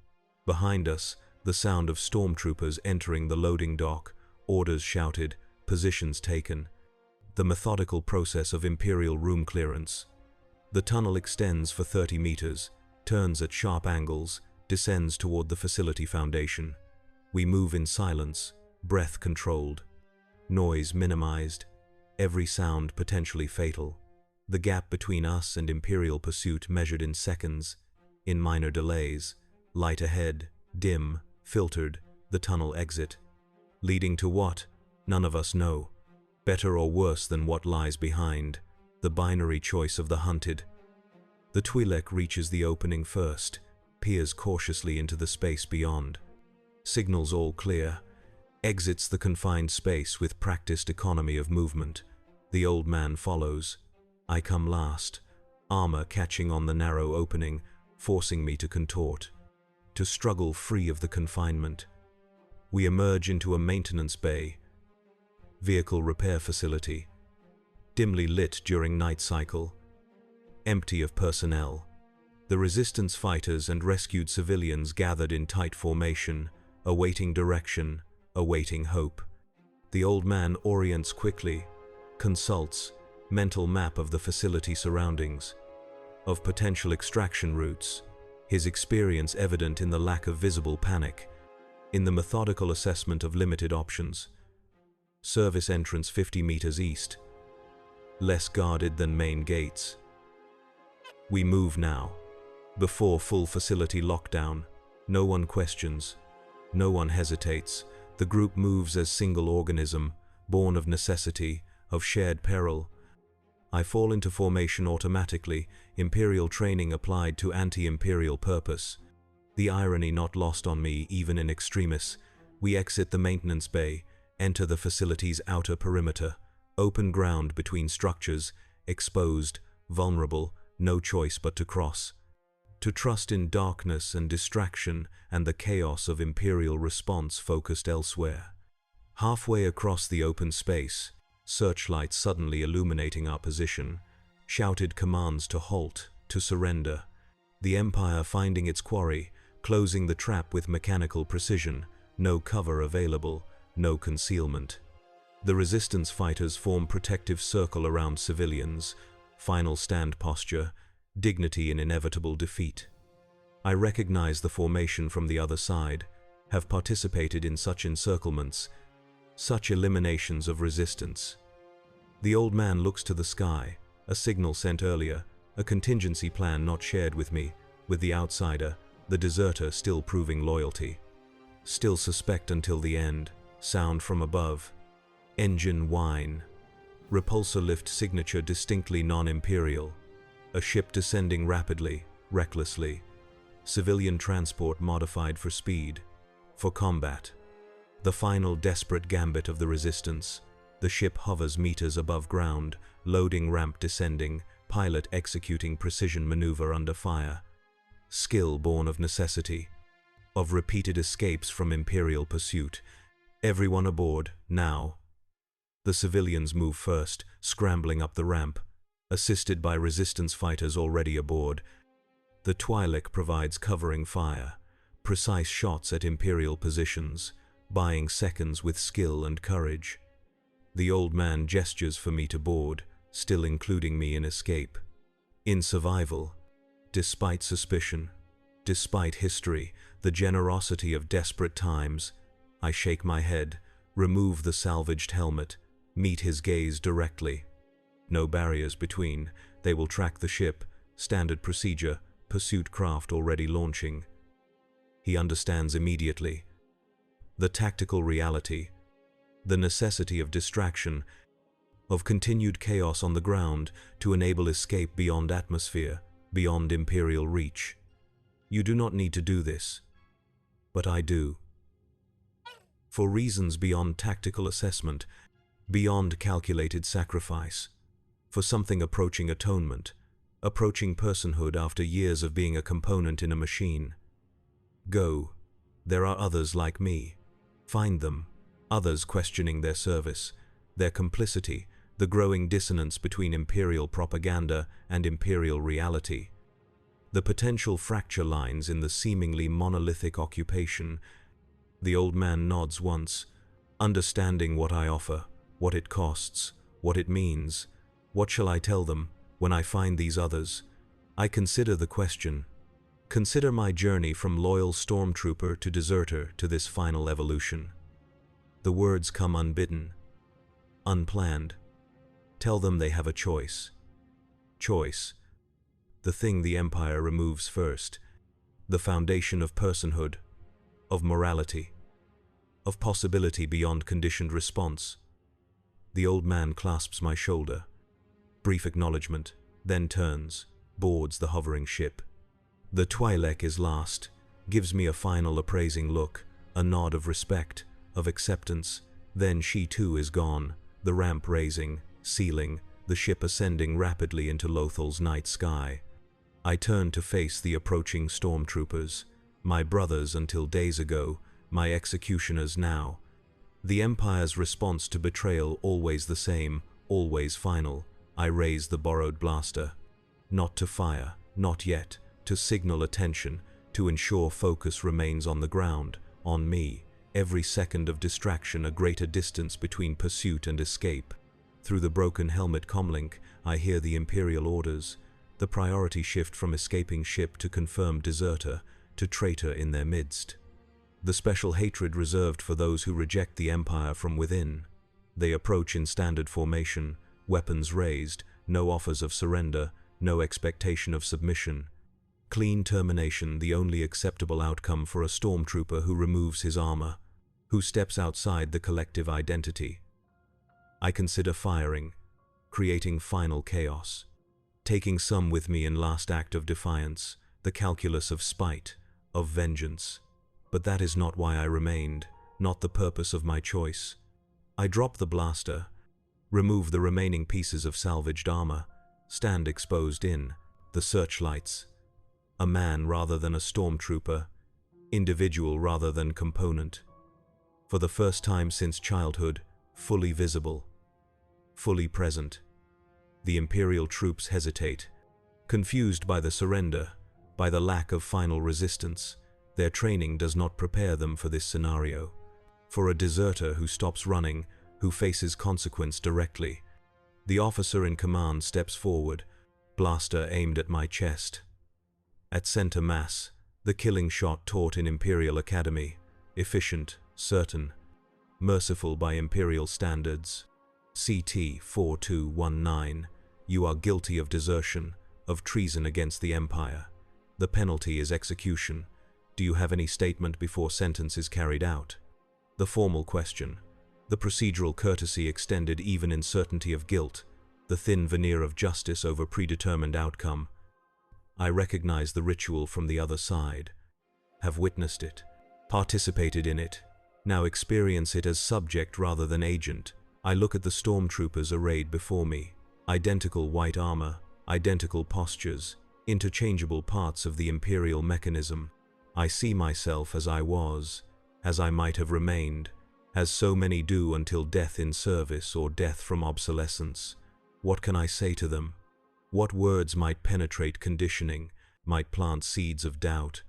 Behind us, the sound of stormtroopers entering the loading dock, orders shouted, positions taken. The methodical process of Imperial room clearance. The tunnel extends for 30 meters, turns at sharp angles, descends toward the facility foundation. We move in silence, breath controlled. Noise minimized, every sound potentially fatal. The gap between us and Imperial pursuit measured in seconds, in minor delays. Light ahead, dim, filtered, the tunnel exit. Leading to what? None of us know. Better or worse than what lies behind, the binary choice of the hunted. The Twi'lek reaches the opening first, peers cautiously into the space beyond. Signals all clear, exits the confined space with practiced economy of movement. The old man follows. I come last, armor catching on the narrow opening, forcing me to contort, to struggle free of the confinement. We emerge into a maintenance bay, vehicle repair facility, dimly lit during night cycle, empty of personnel. The resistance fighters and rescued civilians gathered in tight formation, awaiting direction, awaiting hope. The old man orients quickly, consults, mental map of the facility surroundings, of potential extraction routes, his experience evident in the lack of visible panic, in the methodical assessment of limited options. Service entrance 50 meters east, less guarded than main gates. We move now. Before full facility lockdown, no one questions, no one hesitates. The group moves as single organism, born of necessity, of shared peril. I fall into formation automatically, Imperial training applied to anti-Imperial purpose. The irony not lost on me, even in extremis. We exit the maintenance bay, enter the facility's outer perimeter, open ground between structures, exposed, vulnerable, no choice but to cross. To trust in darkness and distraction and the chaos of Imperial response focused elsewhere. Halfway across the open space, searchlights suddenly illuminating our position, shouted commands to halt, to surrender. The Empire finding its quarry, closing the trap with mechanical precision, no cover available, no concealment. The Resistance fighters form protective circle around civilians, final stand posture, dignity in inevitable defeat. I recognize the formation from the other side, have participated in such encirclements, such eliminations of resistance. The old man looks to the sky, a signal sent earlier, a contingency plan not shared with me, with the outsider, the deserter still proving loyalty. Still suspect until the end, sound from above. Engine whine. Repulsor lift signature distinctly non-imperial. A ship descending rapidly, recklessly. Civilian transport modified for speed, for combat. The final desperate gambit of the Resistance. The ship hovers meters above ground, loading ramp descending, pilot executing precision maneuver under fire. Skill born of necessity, of repeated escapes from Imperial pursuit. Everyone aboard, now. The civilians move first, scrambling up the ramp, assisted by Resistance fighters already aboard. The Twi'lek provides covering fire, precise shots at Imperial positions, buying seconds with skill and courage. The old man gestures for me to board, still including me in escape. In survival, despite suspicion, despite history, the generosity of desperate times, I shake my head, remove the salvaged helmet, meet his gaze directly. No barriers between, they will track the ship, standard procedure, pursuit craft already launching. He understands immediately. The tactical reality, the necessity of distraction, of continued chaos on the ground to enable escape beyond atmosphere, beyond Imperial reach. You do not need to do this, but I do. For reasons beyond tactical assessment, beyond calculated sacrifice, for something approaching atonement, approaching personhood after years of being a component in a machine. Go. There are others like me. Find them. Others questioning their service, their complicity, the growing dissonance between Imperial propaganda and Imperial reality. The potential fracture lines in the seemingly monolithic occupation. The old man nods once, understanding what I offer, what it costs, what it means. What shall I tell them when I find these others? I consider the question. Consider my journey from loyal stormtrooper to deserter to this final evolution. The words come unbidden, unplanned. Tell them they have a choice. Choice. The thing the Empire removes first. The foundation of personhood, of morality, of possibility beyond conditioned response. The old man clasps my shoulder. Brief acknowledgement, then turns, boards the hovering ship. The Twi'lek is last, gives me a final appraising look, a nod of respect, of acceptance. Then she too is gone, the ramp raising, sealing, the ship ascending rapidly into Lothal's night sky. I turn to face the approaching stormtroopers, my brothers until days ago, my executioners now. The Empire's response to betrayal always the same, always final. I raise the borrowed blaster. Not to fire, not yet, to signal attention, to ensure focus remains on the ground, on me. Every second of distraction a greater distance between pursuit and escape. Through the broken helmet comlink, I hear the Imperial orders, the priority shift from escaping ship to confirmed deserter, to traitor in their midst. The special hatred reserved for those who reject the Empire from within. They approach in standard formation, weapons raised, no offers of surrender, no expectation of submission. Clean termination, the only acceptable outcome for a stormtrooper who removes his armor, who steps outside the collective identity. I consider firing, creating final chaos, taking some with me in last act of defiance, the calculus of spite, of vengeance. But that is not why I remained, not the purpose of my choice. I drop the blaster, remove the remaining pieces of salvaged armor, stand exposed in the searchlights. A man rather than a stormtrooper, individual rather than component. For the first time since childhood, fully visible, fully present. The Imperial troops hesitate, confused by the surrender, by the lack of final resistance. Their training does not prepare them for this scenario. For a deserter who stops running, who faces consequence directly. The officer in command steps forward, blaster aimed at my chest. At center mass, the killing shot taught in Imperial Academy, efficient, certain, merciful by Imperial standards. CT-4219, you are guilty of desertion, of treason against the Empire. The penalty is execution. Do you have any statement before sentence is carried out? The formal question. The procedural courtesy extended even in certainty of guilt, the thin veneer of justice over predetermined outcome. I recognize the ritual from the other side, have witnessed it, participated in it, now experience it as subject rather than agent. I look at the stormtroopers arrayed before me, identical white armor, identical postures, interchangeable parts of the Imperial mechanism. I see myself as I was, as I might have remained, as so many do until death in service or death from obsolescence. What can I say to them? What words might penetrate conditioning, might plant seeds of doubt,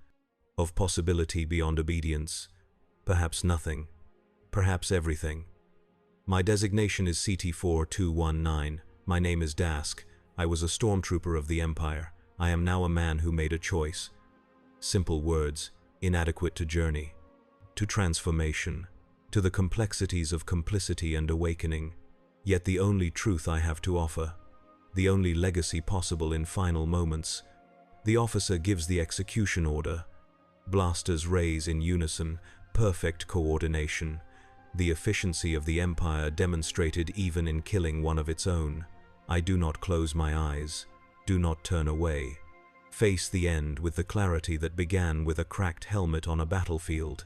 of possibility beyond obedience? Perhaps nothing, perhaps everything. My designation is CT-4219. My name is Darth. I was a stormtrooper of the Empire. I am now a man who made a choice. Simple words, inadequate to journey, to transformation, to the complexities of complicity and awakening. Yet the only truth I have to offer, the only legacy possible in final moments. The officer gives the execution order. Blasters raise in unison, perfect coordination. The efficiency of the Empire demonstrated even in killing one of its own. I do not close my eyes, do not turn away. Face the end with the clarity that began with a cracked helmet on a battlefield.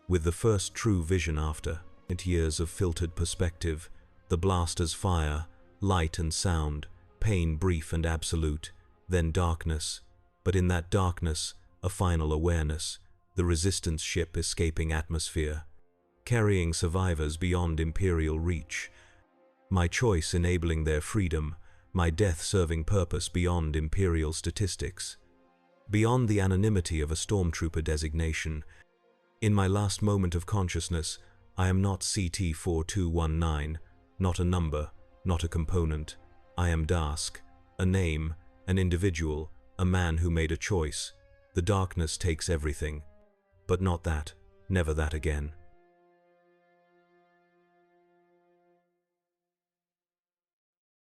With the first true vision after years of filtered perspective, the blasters fire, light and sound, pain brief and absolute, then darkness. But in that darkness, a final awareness, the resistance ship escaping atmosphere, carrying survivors beyond Imperial reach. My choice enabling their freedom, my death serving purpose beyond Imperial statistics. Beyond the anonymity of a stormtrooper designation, in my last moment of consciousness, I am not CT-4219, not a number, not a component. I am Darth, a name, an individual, a man who made a choice. The darkness takes everything. But not that, never that again.